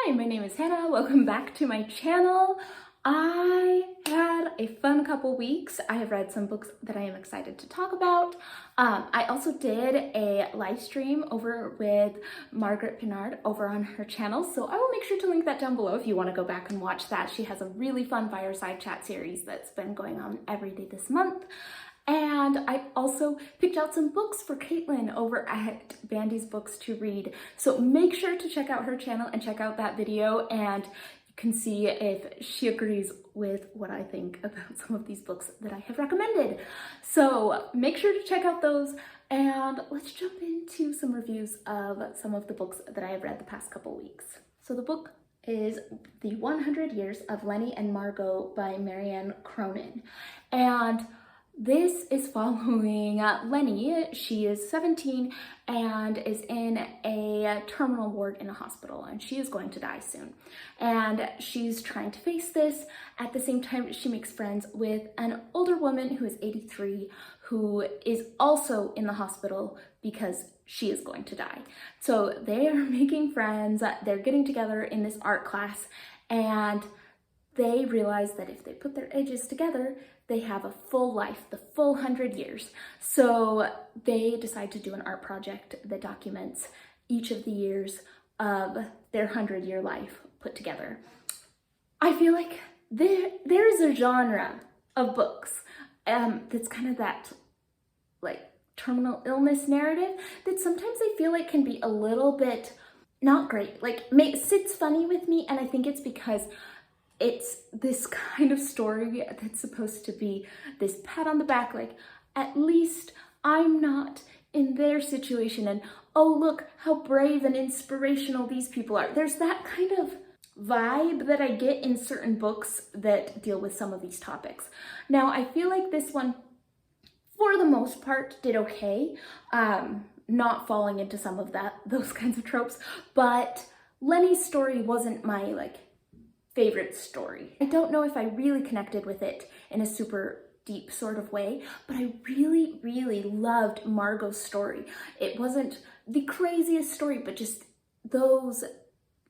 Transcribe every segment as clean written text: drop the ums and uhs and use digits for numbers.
Hi, my name is Hannah. Welcome back to my channel. I had a fun couple weeks. I have read some books that I am excited to talk about. I also did a live stream over with Margaret Pinard over on her channel, so I will make sure to link that down below if you want to go back and watch that. She has a really fun fireside chat series that's been going on every day this month. And I also picked out some books for Caitlin over at Bandy's Books to Read. So make sure to check out her channel and check out that video, and you can see if she agrees with what I think about some of these books that I have recommended. So make sure to check out those, and let's jump into some reviews of some of the books that I have read the past couple weeks. So the book is The 100 Years of Lenni and Margot by Marianne Cronin. And this is following Lenni. She is 17 and is in a terminal ward in a hospital, and she is going to die soon. And she's trying to face this. At the same time, she makes friends with an older woman who is 83, who is also in the hospital because she is going to die. So they are making friends. They're getting together in this art class, and they realize that if they put their ages together, they have a full life, the full 100 years. So they decide to do an art project that documents each of the years of their 100-year life put together. I feel like there is a genre of books that's kind of that like terminal illness narrative that sometimes I feel like can be a little bit not great. Like sits funny with me, and I think it's because it's this kind of story that's supposed to be this pat on the back, like, at least I'm not in their situation, and oh, look how brave and inspirational these people are. There's that kind of vibe that I get in certain books that deal with some of these topics. Now, I feel like this one, for the most part, did okay, not falling into some of those kinds of tropes, but Lenni's story wasn't my, favorite story. I don't know if I really connected with it in a super deep sort of way, but I really, really loved Margot's story. It wasn't the craziest story, but just those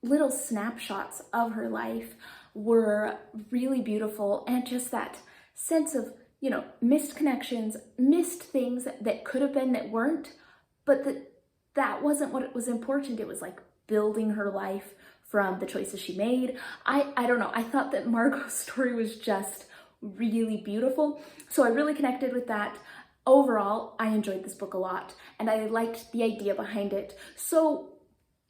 little snapshots of her life were really beautiful, and just that sense of, missed connections, missed things that could have been that weren't, but that wasn't what was important. It was like building her life from the choices she made. I don't know, I thought that Margot's story was just really beautiful, so I really connected with that. Overall, I enjoyed this book a lot, and I liked the idea behind it. So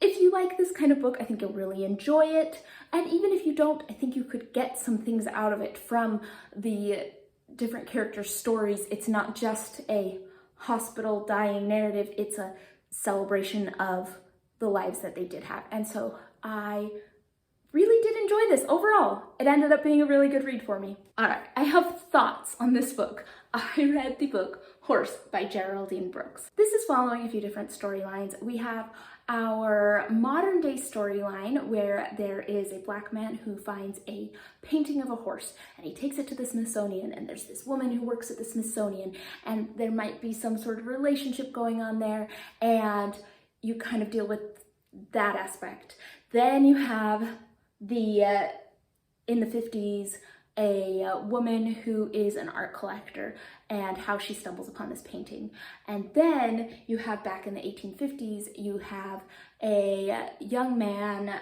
if you like this kind of book, I think you'll really enjoy it, and even if you don't, I think you could get some things out of it from the different characters' stories. It's not just a hospital dying narrative, it's a celebration of the lives that they did have, and so I really did enjoy this overall. It ended up being a really good read for me. All right, I have thoughts on this book. I read the book Horse by Geraldine Brooks. This is following a few different storylines. We have our modern day storyline where there is a Black man who finds a painting of a horse, and he takes it to the Smithsonian, and there's this woman who works at the Smithsonian, and there might be some sort of relationship going on there, and you kind of deal with that aspect. Then you have in the 50s, a woman who is an art collector and how she stumbles upon this painting. And then you have back in the 1850s, you have a young man,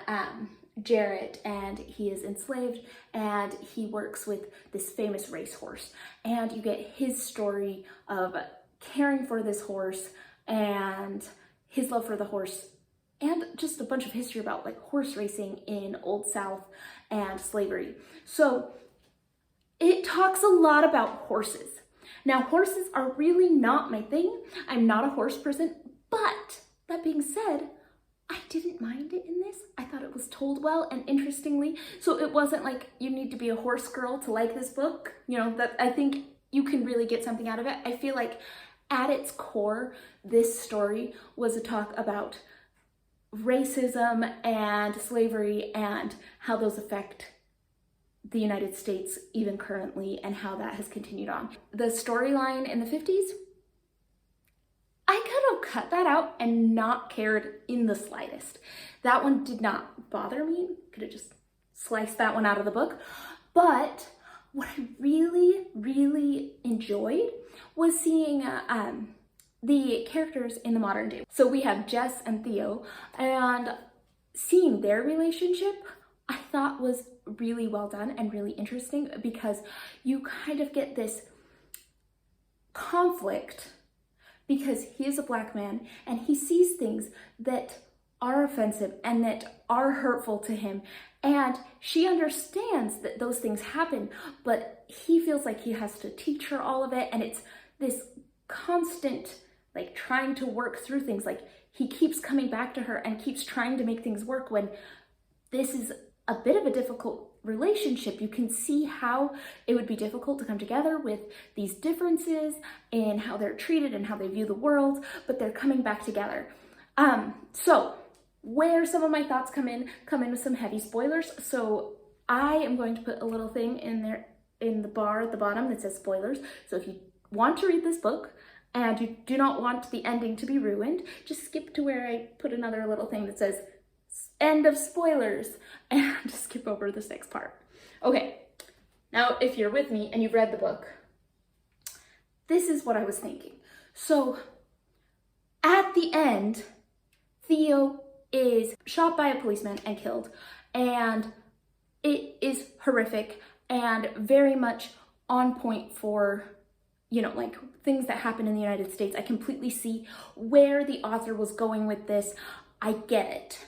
Jarrett, and he is enslaved, and he works with this famous racehorse. And you get his story of caring for this horse and his love for the horse, and just a bunch of history about horse racing in Old South and slavery. So it talks a lot about horses. Now, horses are really not my thing. I'm not a horse person, but that being said, I didn't mind it in this. I thought it was told well and interestingly. So it wasn't like you need to be a horse girl to like this book. That I think you can really get something out of it. I feel like at its core, this story was a talk about racism and slavery and how those affect the United States even currently, and how that has continued on. The storyline in the 50s, I could have cut that out and not cared in the slightest. That one did not bother me. Could have just sliced that one out of the book. But what I really, really enjoyed was seeing the characters in the modern day. So we have Jess and Theo, and seeing their relationship I thought was really well done and really interesting, because you kind of get this conflict because he is a Black man and he sees things that are offensive and that are hurtful to him, and she understands that those things happen, but he feels like he has to teach her all of it, and it's this constant like trying to work through things. Like he keeps coming back to her and keeps trying to make things work when this is a bit of a difficult relationship. You can see how it would be difficult to come together with these differences in how they're treated and how they view the world, but they're coming back together. So where some of my thoughts come in with some heavy spoilers. So I am going to put a little thing in there in the bar at the bottom that says spoilers. So if you want to read this book and you do not want the ending to be ruined, just skip to where I put another little thing that says end of spoilers and just skip over this next part. Okay, now if you're with me and you've read the book, this is what I was thinking. So at the end, Theo is shot by a policeman and killed, and it is horrific and very much on point for, you know, like things that happen in the United States. I completely see where the author was going with this. I get it.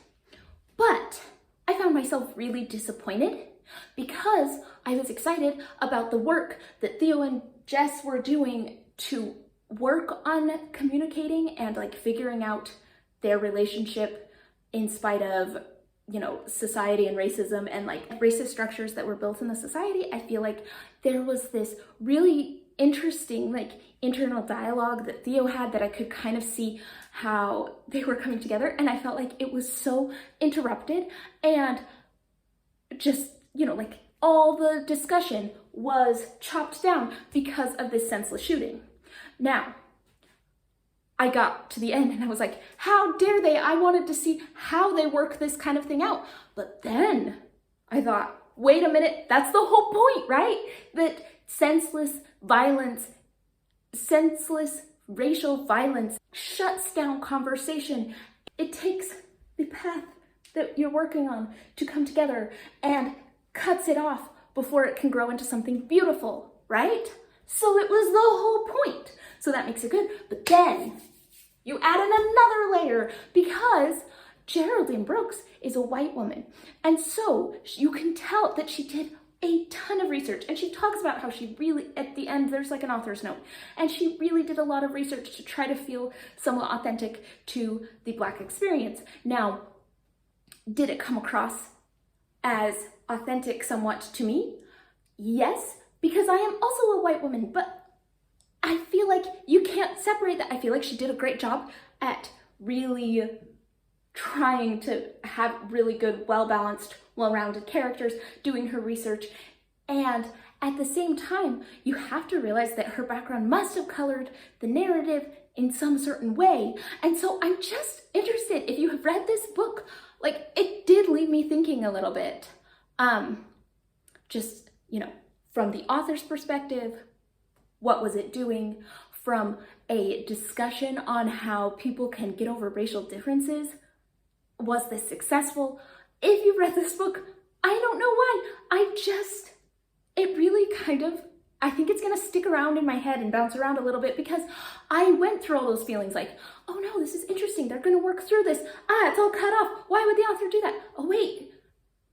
But I found myself really disappointed because I was excited about the work that Theo and Jess were doing to work on communicating and like figuring out their relationship in spite of, you know, society and racism and like racist structures that were built in the society. I feel like there was this really interesting like internal dialogue that Theo had that I could kind of see how they were coming together, and I felt like it was so interrupted and just, you know, like all the discussion was chopped down because of this senseless shooting. Now, I got to the end and I was like, how dare they? I wanted to see how they work this kind of thing out. But then I thought, wait a minute, that's the whole point, right? That senseless violence, senseless racial violence shuts down conversation. It takes the path that you're working on to come together and cuts it off before it can grow into something beautiful, right? So it was the whole point. So that makes it good. But then you add in another layer because Geraldine Brooks is a white woman. And so you can tell that she did a ton of research, and she talks about how she really, at the end, there's like an author's note, and she really did a lot of research to try to feel somewhat authentic to the Black experience. Now, did it come across as authentic somewhat to me? Yes, because I am also a white woman, but I feel like you can't separate that. I feel like she did a great job at really trying to have really good, well-balanced, well-rounded characters, doing her research. And at the same time, you have to realize that her background must have colored the narrative in some certain way. And so I'm just interested, if you have read this book, like it did leave me thinking a little bit. Just, you know, from the author's perspective, what was it doing? From a discussion on how people can get over racial differences, was this successful? If you read this book, I don't know why. It really kind of, I think it's gonna stick around in my head and bounce around a little bit because I went through all those feelings like, oh no, this is interesting. They're gonna work through this. It's all cut off. Why would the author do that? Oh wait,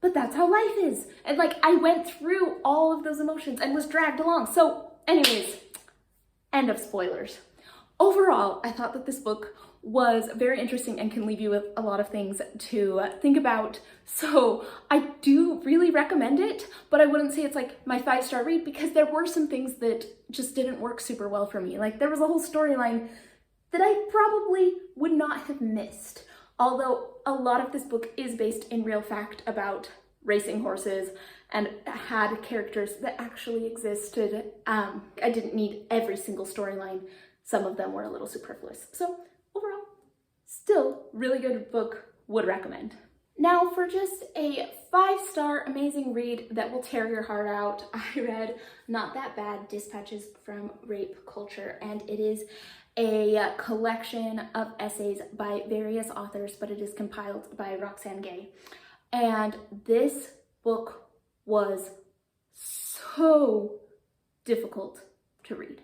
but that's how life is. And like, I went through all of those emotions and was dragged along. So anyways, end of spoilers. Overall, I thought that this book was very interesting and can leave you with a lot of things to think about. So I do really recommend it, but I wouldn't say it's like my 5-star read because there were some things that just didn't work super well for me. Like there was a whole storyline that I probably would not have missed. Although a lot of this book is based in real fact about racing horses and had characters that actually existed. I didn't need every single storyline some of them were a little superfluous. So overall, still really good book, would recommend. Now for just a 5-star amazing read that will tear your heart out, I read Not That Bad, Dispatches from Rape Culture, and it is a collection of essays by various authors, but it is compiled by Roxane Gay. And this book was so difficult to read,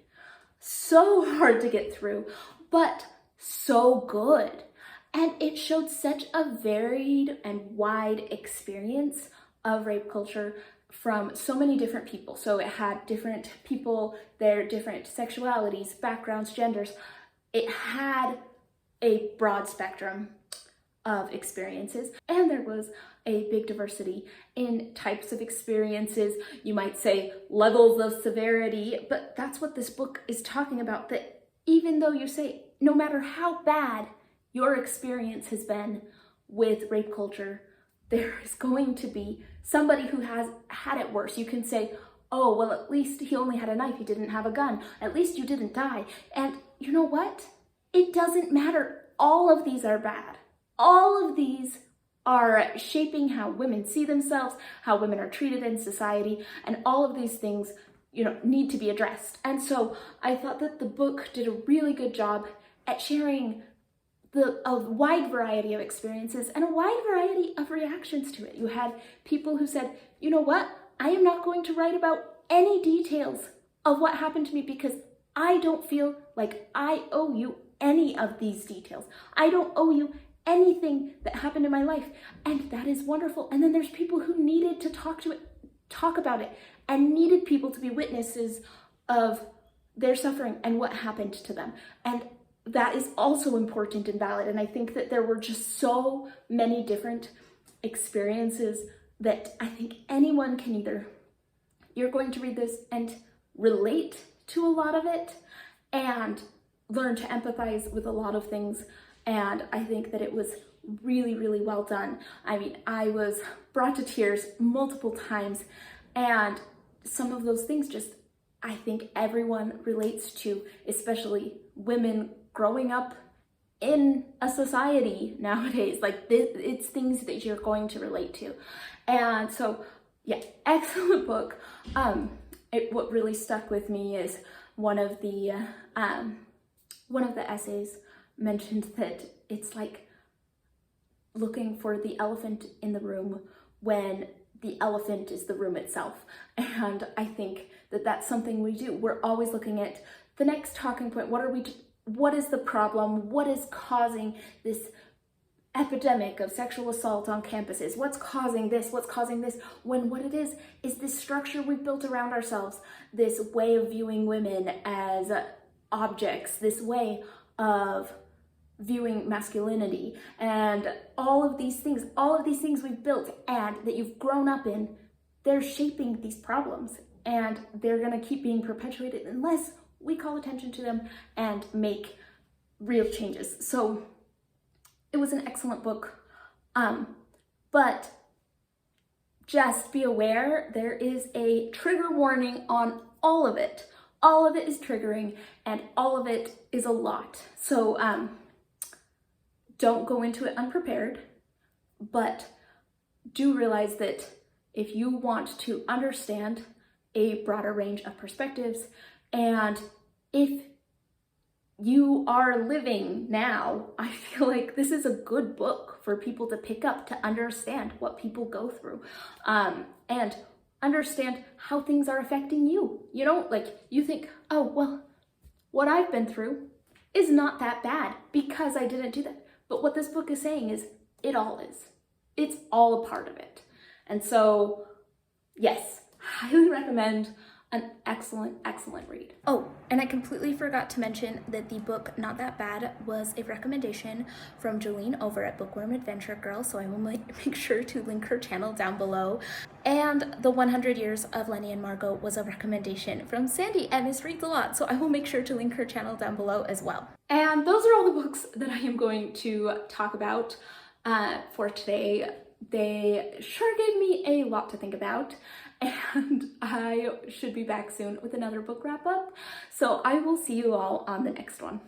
so hard to get through, but so good. And it showed such a varied and wide experience of rape culture from so many different people. So it had different people, their different sexualities, backgrounds, genders. It had a broad spectrum of experiences, and there was a big diversity in types of experiences. You might say levels of severity, but that's what this book is talking about, that even though you say no matter how bad your experience has been with rape culture, there is going to be somebody who has had it worse. You can say, oh, well, at least he only had a knife, he didn't have a gun. At least you didn't die. And you know what? It doesn't matter. All of these are bad. All of these are shaping how women see themselves, how women are treated in society, and all of these things, need to be addressed. And so I thought that the book did a really good job at sharing a wide variety of experiences and a wide variety of reactions to it. You had people who said, you know what? I am not going to write about any details of what happened to me because I don't feel like I owe you any of these details. I don't owe you anything that happened in my life. And that is wonderful. And then there's people who needed to talk about it and needed people to be witnesses of their suffering and what happened to them. And that is also important and valid. And I think that there were just so many different experiences that I think anyone can you're going to read this and relate to a lot of it and learn to empathize with a lot of things. And I think that it was really, really well done. I mean, I was brought to tears multiple times, and some of those things I think everyone relates to, especially women growing up in a society nowadays. Like it's things that you're going to relate to. And so, yeah, excellent book. What really stuck with me is one of the essays mentioned that it's like looking for the elephant in the room when the elephant is the room itself. And I think that that's something we do. We're always looking at the next talking point. What is the problem? What is causing this epidemic of sexual assault on campuses? What's causing this? What's causing this? When what it is this structure we've built around ourselves, this way of viewing women as objects, this way of viewing masculinity, and all of these things we've built and that you've grown up in, they're shaping these problems, and they're gonna keep being perpetuated unless we call attention to them and make real changes. So it was an excellent book, but just be aware there is a trigger warning on all of it. All of it is triggering, and all of it is a lot. So don't go into it unprepared, but do realize that if you want to understand a broader range of perspectives, and if you are living now, I feel like this is a good book for people to pick up to understand what people go through, and understand how things are affecting you. You think, oh, well, what I've been through is not that bad because I didn't do that. But what this book is saying is it all is. It's all a part of it. And so, yes, highly recommend. An excellent, excellent read. Oh, and I completely forgot to mention that the book Not That Bad was a recommendation from Jolene over at Bookworm Adventure Girl, so I will make sure to link her channel down below. And The 100 Years of Lenni and Margot was a recommendation from Sandy at MsReads A Lot, so I will make sure to link her channel down below as well. And those are all the books that I am going to talk about for today. They sure gave me a lot to think about, and I should be back soon with another book wrap up. So I will see you all on the next one.